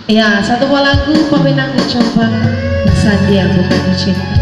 Ya, satu buah lagu pemenang coba Sandia bukan cinta.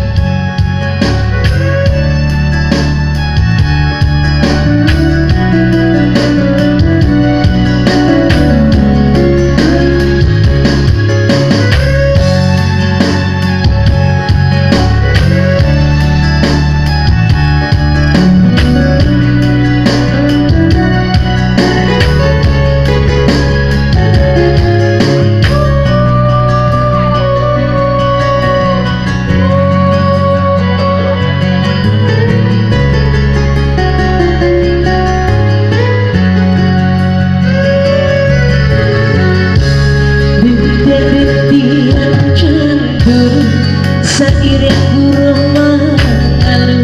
Seiring burung mengalu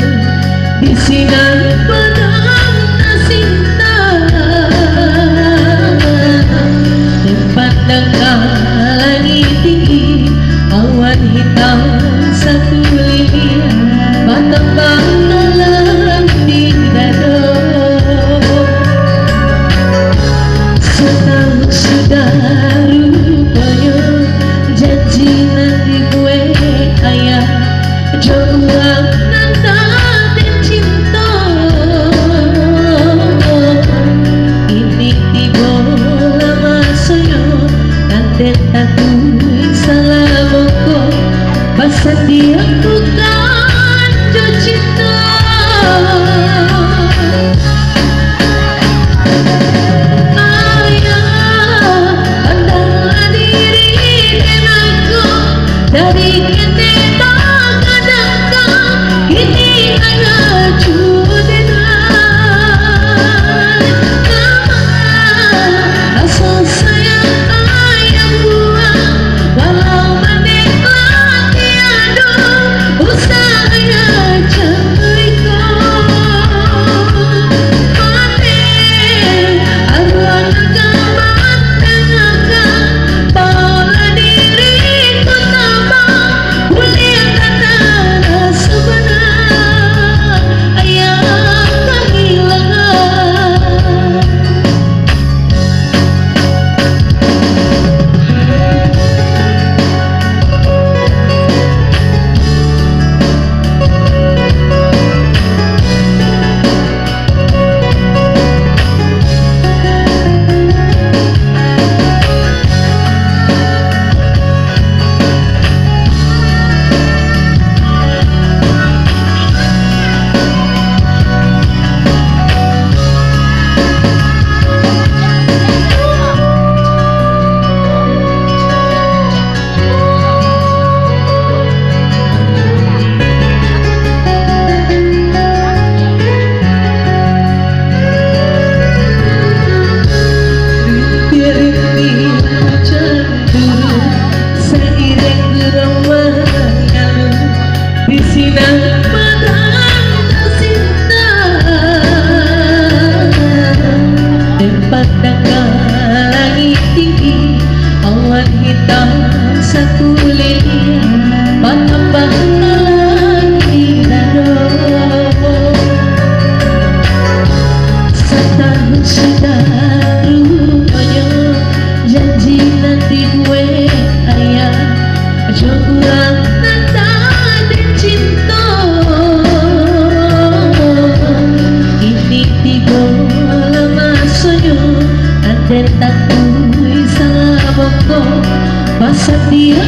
di sinar pedang cinta, dipandang langit tinggi awan hitam satu lini batang dalam di dada. Setahun sudah rupanya janji nanti gue ayah jauh nanda dan cinta ini tiba lama saya nanti aku salah moko pasal dia bukan jauh cinta. Dari kita kadang-kadang ini hanya judenan asal sayang ayam buah walau menikah tiada usahanya cerita mati aruan kebat dengarkan bahwa diriku boleh kata sebenar ayah kehilangan. Satu lini batambah lagi dado. Setahun sudah rupanya janji nanti gue ayah jauh nanda dan cinta ini tiga lama sonyo nanti tak salah boko masa dia